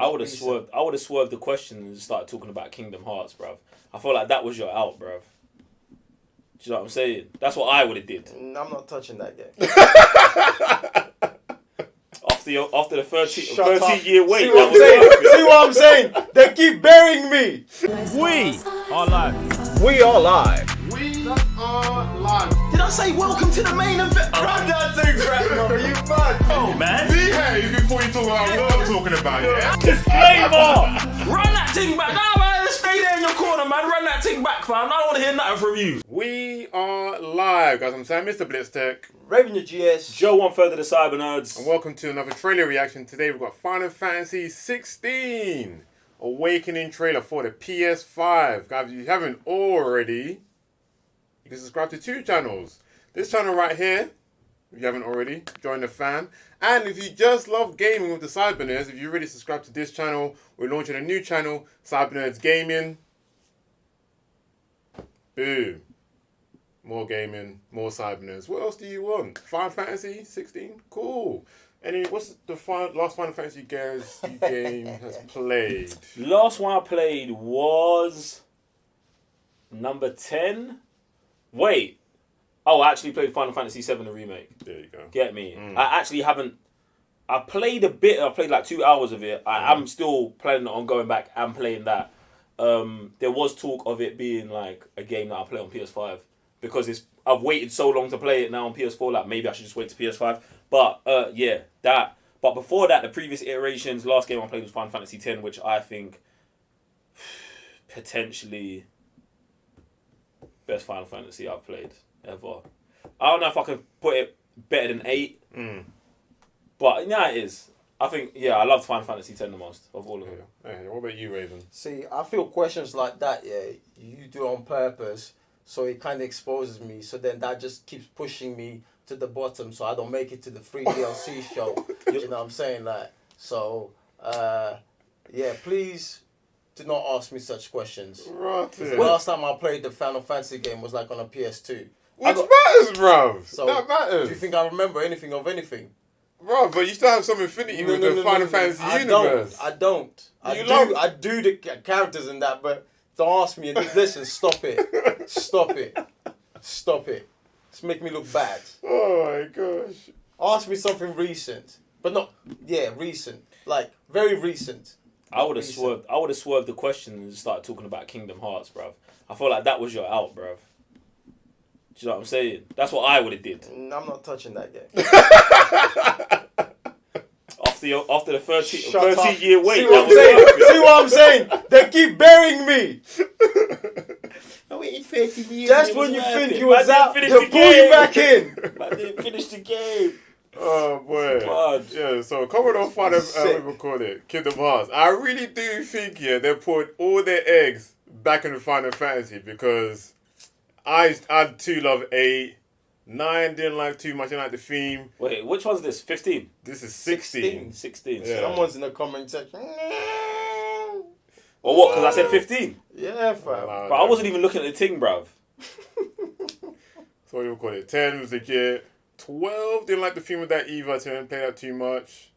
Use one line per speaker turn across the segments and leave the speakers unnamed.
I would have swerved. I would have swerved the question and started talking about Kingdom Hearts, bruv. I feel like that was your out, bruv. Do you know what I'm saying? That's what I would have did.
I'm not touching that game.
After the 13-year wait.
See what I'm saying? They keep burying me.
We are live.
We are live.
We are live.
Did I say welcome to the main event?
Run that thing, grandma. You mad?
Oh, man.
Behave before you talk about what I'm talking about, yeah?
Disclaimer! Run that thing back. No, man, stay there in your corner, man. Run that thing back, fam. I don't want to hear nothing from you.
We are live, guys. I'm Sam, Mr. Blitztech.
Revenue GS.
Joe 1/3 of the Cyber Nerds.
And welcome to another trailer reaction. Today we've got Final Fantasy 16 Awakening trailer for the PS5. Guys, if you haven't already, you can subscribe to two channels. This channel right here, if you haven't already, join the fam. And if you just love gaming with the Cyber Nerds, if you already subscribed to this channel, we're launching a new channel, Cyber Nerds Gaming. Boom. More gaming, more Cyber Nerds. What else do you want? Final Fantasy 16? Cool. What's the last Final Fantasy game has played?
Last one I played was number 10. Wait. Oh, I actually played Final Fantasy 7 the remake.
There you go.
Get me? I actually haven't. I played a bit. I played like 2 hours of it. I'm still planning on going back and playing that. There was talk of it being like a game that I play on PS5 because I've waited so long to play it now on PS4. Like maybe I should just wait to PS5. But yeah, that. But before that, the previous iterations, last game I played was Final Fantasy X, which I think potentially best Final Fantasy I've played ever. I don't know if I could put it better than 8. But yeah, it is. I think, yeah, I loved Final Fantasy X the most of all of them.
Hey, what about you, Raven?
See, I feel questions like that, yeah, you do on purpose, so it kind of exposes me. So then that just keeps pushing me to the bottom, so I don't make it to the free DLC show. You know what I'm saying? Like, so, yeah, please do not ask me such questions.
Right.
The last time I played the Final Fantasy game was like on a PS2.
Which matters, bro.
So
that matters.
Do you think I remember anything of anything?
Bro, but you still have some affinity with the Final Fantasy universe.
I don't. I do the characters in that, but don't ask me. Listen, stop it. Stop it. Stop it. It's making me look bad.
Oh my gosh.
Ask me something recent. But not, recent. Like, very recent.
I would have swerved. I would have swerved the question and started talking about Kingdom Hearts, bruv. I feel like that was your out, bruv. Do you know what I'm saying? That's what I would have did.
I'm not touching that game.
After the 13-year wait.
See what I'm saying? They keep burying me.
I waited 30 years.
Just when you think you was out, they pull you back in.
I didn't finish the game.
Oh boy. Yeah, so coming off what we call it, Kingdom Hearts. I really do think they put all their eggs back in the Final Fantasy because I too love 8. 9 didn't like too much, didn't like the theme.
Wait, which one's this? 15?
This is 16.
16.
Yeah.
Someone's in the comment section.
Or what? Because I said 15.
Yeah, fam.
But I wasn't even looking at the ting, bruv.
So what do you call it? 10 was legit. 12 didn't like the theme with that Eva, so I didn't play that too much.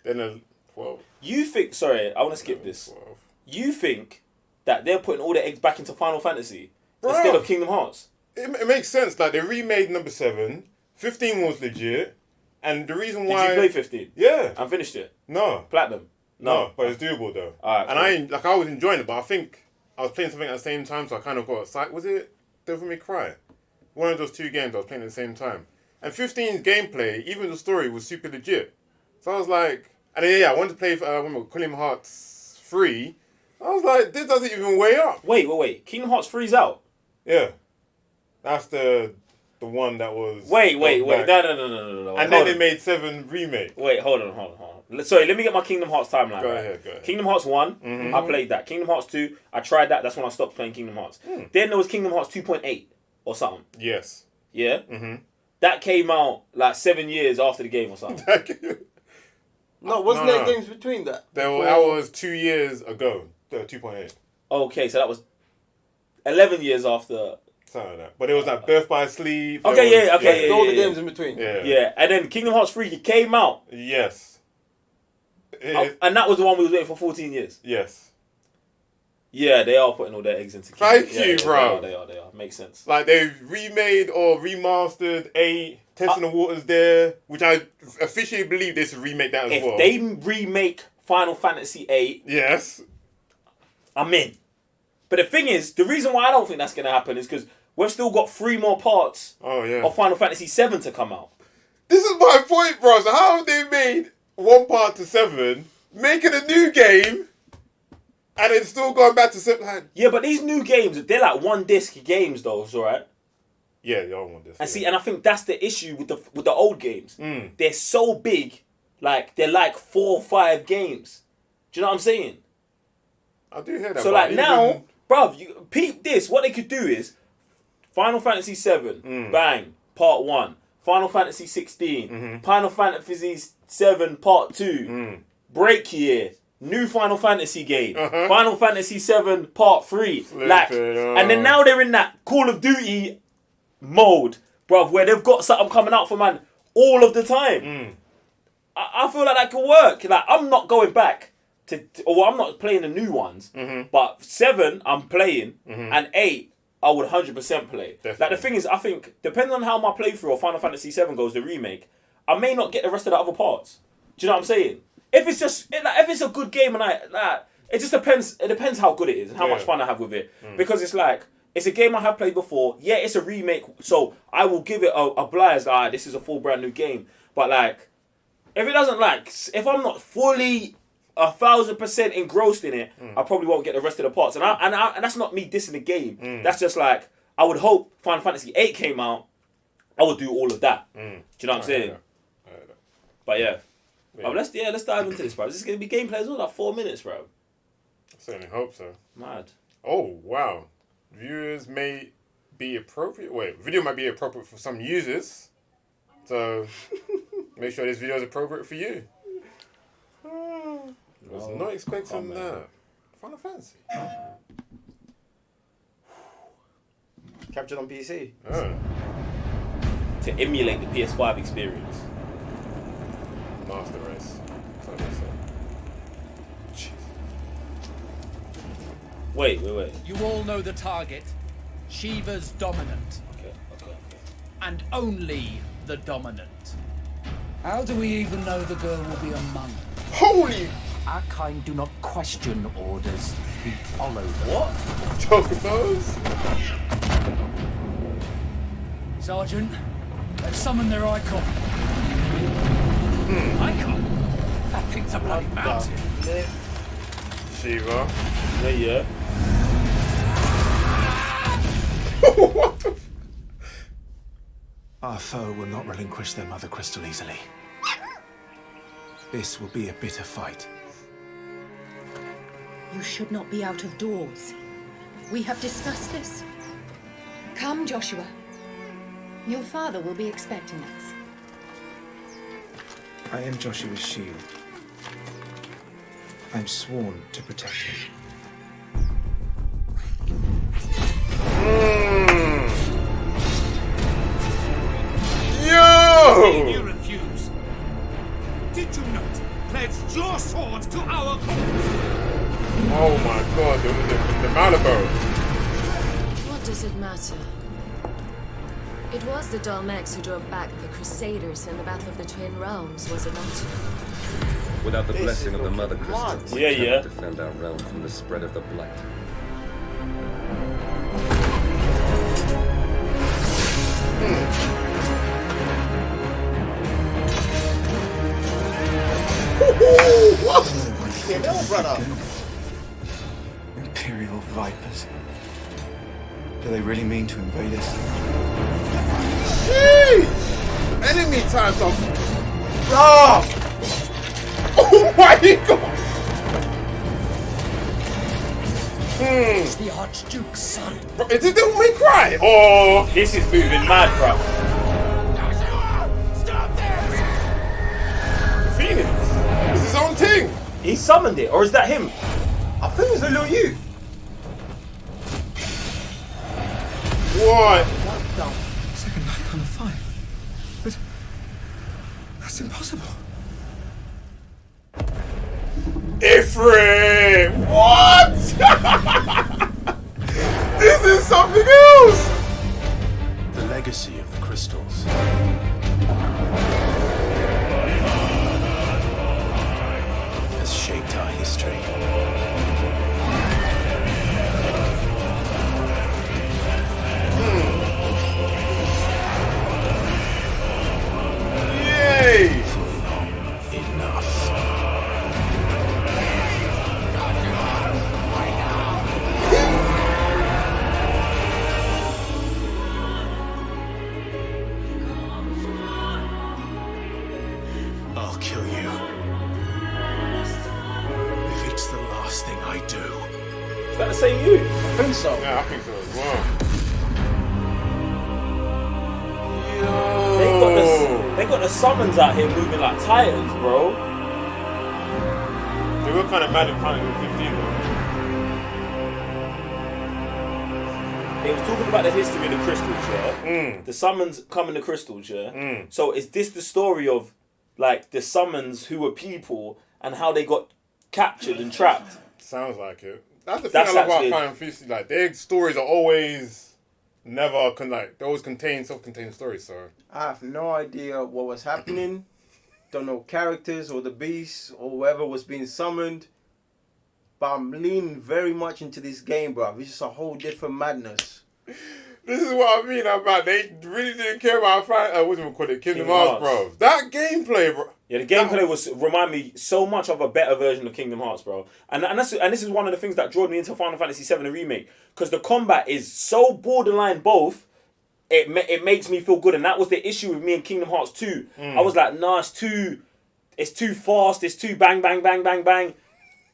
Then 12.
You think, sorry, I want to skip this.
12.
You think that they're putting all their eggs back into Final Fantasy instead of Kingdom Hearts?
It makes sense. Like, they remade number 7. 15 was legit. And the reason why...
Did you play 15?
Yeah.
And finished it?
No.
Platinum?
No, but it's doable though.
Alright,
and I was enjoying it, but I think I was playing something at the same time, so I kind of got psyched. Was it Devil May Cry? One of those two games I was playing at the same time. And 15's gameplay, even the story, was super legit. So I was like... And then, I wanted to play Kingdom Hearts 3. I was like, this doesn't even weigh up.
Wait. Kingdom Hearts 3's out?
Yeah. That's the one that was...
Wait. No.
And then they made 7 remake.
Wait, hold on. Sorry, let me get my Kingdom Hearts timeline.
Go ahead.
Kingdom Hearts 1, I played that. Kingdom Hearts 2, I tried that. That's when I stopped playing Kingdom Hearts. Then there was Kingdom Hearts 2.8 or something.
Yes.
Yeah? That came out like 7 years after the game or something.
Wasn't there games between that?
That was 2 years ago. 2.8.
Okay, so that was 11 years after...
Something like that. But it was like Birth by Sleep.
All the games in between.
Yeah, and then Kingdom Hearts 3 came out.
Yes.
And that was the one we was waiting for 14 years.
Yes.
Yeah, they are putting all their eggs into.
Thank you, bro.
They are. Makes sense.
Like they've remade or remastered 8, Testing the Waters there, which I officially believe they should remake that as well.
If they remake Final Fantasy 8,
yes,
I'm in. But the thing is, the reason why I don't think that's gonna happen is because we've still got 3 more parts of Final Fantasy 7 to come out.
This is my point, bro. So how have they made 1 part to 7, making a new game, and then still going back to 7?
Yeah, but these new games, they're like 1-disc games, though. It's alright.
Yeah, the old one.
And I think that's the issue with the old games. They're so big, like they're like 4 or 5 games. Do you know what I'm saying?
I do hear that.
So like now, bruv, you peep this. What they could do is Final Fantasy 7, bang, part 1. Final Fantasy 16, Final Fantasy 7 Part 2, break year, new Final Fantasy game, Final Fantasy 7 Part 3, and then now they're in that Call of Duty mode, bruv, where they've got something coming out for man all of the time. I feel like that could work. Like I'm not going back or I'm not playing the new ones, but 7 I'm playing, and 8. I would 100% play. Definitely. Like the thing is, I think depending on how my playthrough of Final Fantasy 7 goes, the remake, I may not get the rest of the other parts. Do you know what I'm saying? If it's just if it's a good game and it just depends. It depends how good it is and how much fun I have with it. Because it's like it's a game I have played before. Yeah, it's a remake, so I will give it a blast. This is a full brand new game. But like, if it doesn't if I'm not fully 1,000% engrossed in it, I probably won't get the rest of the parts. And that's not me dissing the game. That's just like, I would hope Final Fantasy 8 came out, I would do all of that. Do you know what I'm saying?
I heard that.
But yeah. Oh, let's dive into this, bro. Is this going to be gameplay as well? Like 4 minutes, bro.
I certainly hope so.
Mad.
Oh, wow. Viewers may be appropriate. Wait, video might be appropriate for some users. So, make sure this video is appropriate for you. I was not expecting that. Final Fantasy.
Captured on PC.
To emulate the PS5 experience.
Master Race.
Wait.
You all know the target. Shiva's dominant.
Okay.
And only the dominant.
How do we even know the girl will be among them?
Holy!
Our kind do not question orders. We follow them.
What?
Chocobos?
Sergeant, let's summon their icon.
Icon? That thing's a bloody mountain.
Shiva.
Yeah.
What the
Our foe will not relinquish their mother crystal easily. This will be a bitter fight.
You should not be out of doors. We have discussed this. Come, Joshua. Your father will be expecting us.
I am Joshua's shield. I am sworn to protect him.
Yo!
You refuse. Did you not pledge your sword to our cause?
Oh my god, the Malibu.
What does it matter? It was the Dalmex who drove back the Crusaders in the Battle of the Twin Realms, was it not?
Without the blessing of the Mother Crystal, we
Yeah.
cannot defend our realm from the spread of the Blight.
Imperial vipers. Do they really mean to invade us?
Jeez! Enemy times are... Ah! Oh my god!
It's the Archduke's son.
Is it Devil May Cry? Oh!
This is moving mad, bro.
Stop this!
Phoenix! It's his own thing!
He summoned it, or is that him?
I think it's a little you.
What?
Second icon of fire. But that's impossible.
Ifrit! What? This is something else!
The legacy of the crystals. Has shaped our history.
Yay!
Enough. I'll kill you. If it's the last thing I do.
Is that the same you?
I think so.
Yeah, I think so as well.
They got the summons out here moving like titans, bro.
They were kind of mad in Final 15 though.
It was talking about the history of the crystals, yeah? The summons come in the crystals, yeah? So is this the story of, like, the summons who were people and how they got captured and trapped?
Sounds like it. That's the thing I love about Final 15. Like, their stories are always they always contain self-contained stories, so.
I have no idea what was happening. Don't know characters or the beasts or whoever was being summoned. But I'm leaning very much into this game, bro. It's just a whole different madness.
This is what I mean about they really didn't care about what do we call it? Kingdom Hearts, bro. That gameplay, bro.
Yeah, the gameplay remind me so much of a better version of Kingdom Hearts, bro. And this is one of the things that drew me into Final Fantasy VII the remake, because the combat is so borderline both. It makes me feel good, and that was the issue with me in Kingdom Hearts 2. I was like, nah, it's too fast, it's too bang bang bang bang bang.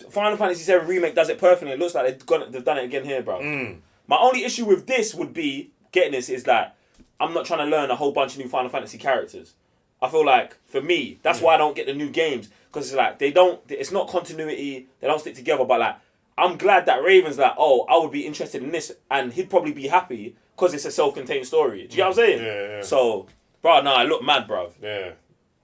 Final Fantasy VII remake does it perfectly. It looks like they've done it again here, bro. My only issue with this would be getting this is that I'm not trying to learn a whole bunch of new Final Fantasy characters. I feel like, for me, that's why I don't get the new games. Because it's like, it's not continuity, they don't stick together. But like, I'm glad that Raven's like, oh, I would be interested in this. And he'd probably be happy because it's a self-contained story. Do you know what I'm saying?
Yeah.
So, bro, nah, it looked mad, bro.
Yeah,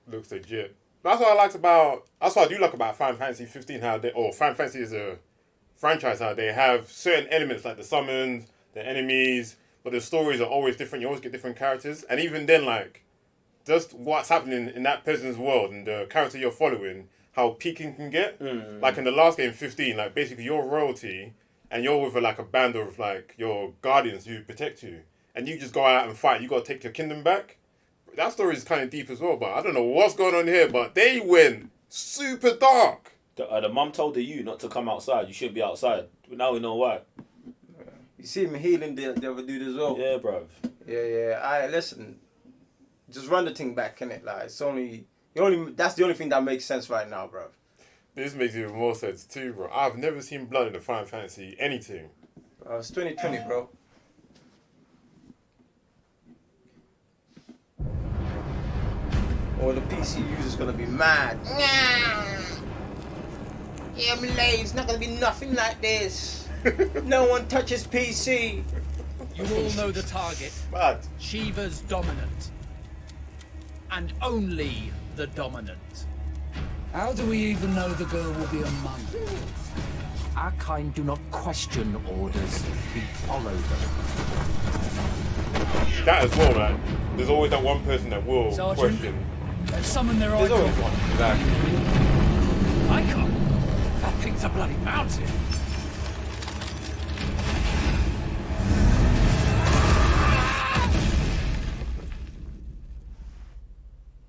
looks legit. That's what I do like about Final Fantasy 15, Final Fantasy is a franchise, how they have certain elements like the summons, the enemies, but the stories are always different. You always get different characters. And even then, like, just what's happening in that person's world and the character you're following, how peaking can get. Like in the last game, 15, like basically you're royalty and you're with a band of like your guardians who protect you. And you just go out and fight. You got to take your kingdom back. That story is kind of deep as well, but I don't know what's going on here, but they went super dark.
The mum told you not to come outside. You shouldn't be outside. But now we know why.
You see him healing the other dude as well.
Yeah, bro.
Yeah. Alright, listen. Just run the thing back, innit? Like, that's the only thing that makes sense right now, bro.
This makes even more sense too, bro. I've never seen blood in a Final Fantasy anything.
It's 2020, bro. Or the PC user's gonna be mad. Yeah, Malay, it's not gonna be nothing like this. No one touches PC.
You all know the target.
But
Shiva's dominant. And only the dominant.
How do we even know the girl will be among them? Our kind do not question orders, we follow them.
that as well, man. There's always that one person that will
Sergeant,
question.
let's summon their
There's
idol.
always one.
Exactly.
I can't. That thing's a bloody mountain.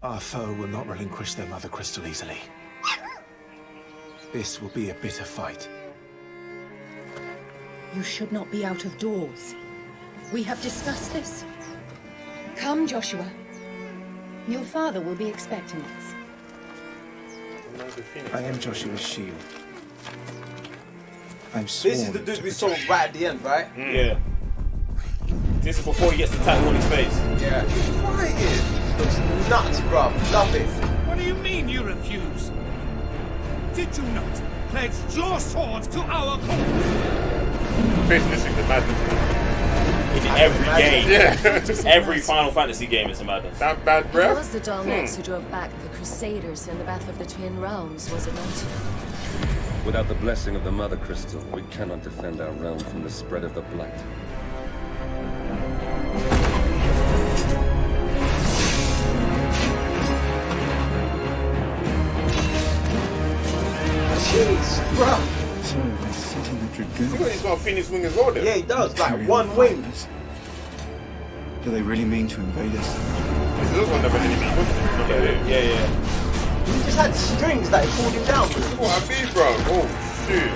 Our foe will not relinquish their mother crystal easily. This will be a bitter fight.
You should not be out of doors. We have discussed this. Come, Joshua. Your father will be expecting us.
I am Joshua's shield. I'm sworn.
This is the dude we saw right at the end, right?
Yeah. This is before he gets the tattoo on his face.
Yeah. Fighting. Looks nuts, bro. Love it.
What do you mean you refuse? Did you not pledge your swords to our cause?
Face missing the madness.
In every game.
Yeah.
Every Final Fantasy game is a madness.
That bad
It
breath.
was the Dalmex who drove back the Crusaders in the Battle of the Twin Realms, was it not?
Without the blessing of the Mother Crystal, we cannot defend our realm from the spread of the blight.
Jeez, bro.
So, the city of
Look,
dragoons.
he's got a Phoenix wing as well there.
Yeah, he does. Like
Imperial
one wing.
vipers. Do they really mean to invade us?
This looks like never enemy, wasn't it? Not like it.
Yeah.
He just had strings that he pulled him down with.
What I mean, bro? Oh, shoot.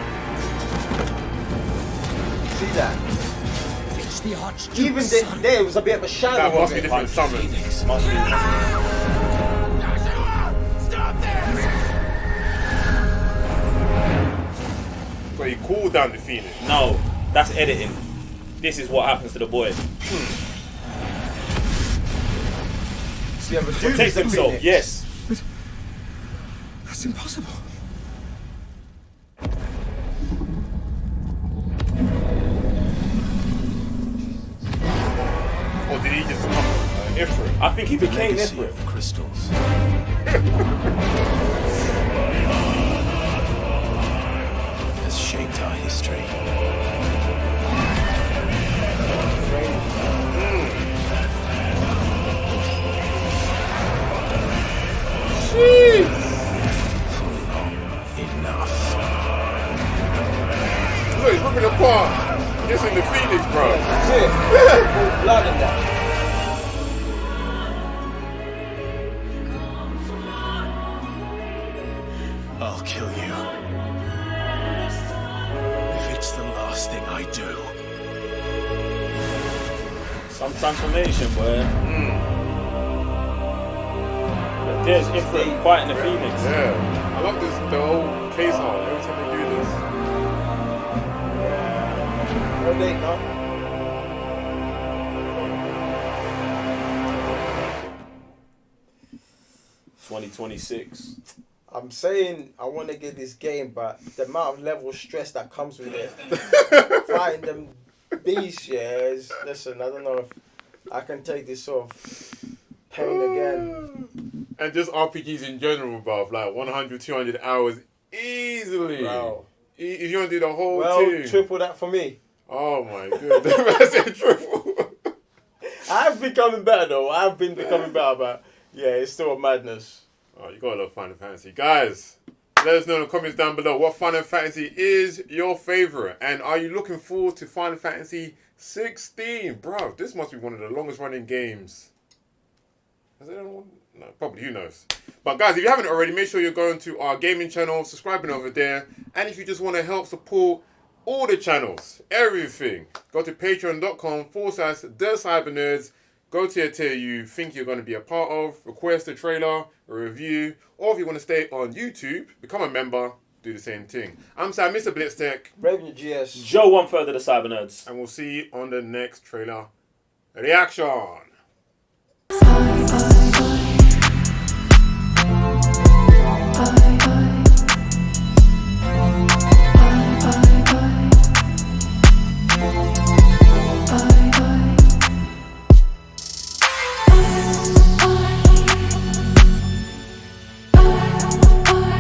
See that?
It's the Archduke's
Even
son.
there was a bit of a shadow.
That must
of
be
it.
different summons.
Must be.
Stop this!
But he cooled down the Phoenix.
No, that's editing. This is what happens to the boy.
See, yeah,
Protects himself, yes.
That's impossible.
Or did he just become Ifrit?
I think he became
Legacy
Ifrit.
of crystals. Has shaped our history.
Look, he's ripping apart. This in the Phoenix, bro.
That's it. All blood in that.
I'll kill you. If it's the last thing I do.
Some transformation, boy. There's Ifrit fighting the Phoenix.
Yeah. I love this, the whole case art. Every time they do this.
No date, no.
2026.
I'm saying I want to get this game, but the amount of level of stress that comes with it, fighting them beasts, listen, I don't know if I can take this sort of pain again.
And just RPGs in general, bruv. Like 100, 200 hours easily.
Wow.
If you want to do the whole
Well,
thing.
triple that for me.
Oh my god. I said triple.
I've been becoming better though. I've been becoming better, but yeah, it's still a madness.
Oh, you gotta love Final Fantasy. Guys, let us know in the comments down below what Final Fantasy is your favourite. And are you looking forward to Final Fantasy 16? Bro, this must be one of the longest running games. Has anyone? No, probably, who knows. But guys, if you haven't already, make sure you're going to our gaming channel, subscribing over there. And if you just want to help support all the channels, everything, go to patreon.com/TheCyberNerds. Go to a tier you think you're going to be a part of, request a trailer, a review, or if you want to stay on YouTube, become a member, do the same thing. I'm Sam, Mr. Blitztech.
Raven GS.
Joe 1/3 of the Cyber Nerds.
And we'll see you on the next trailer reaction.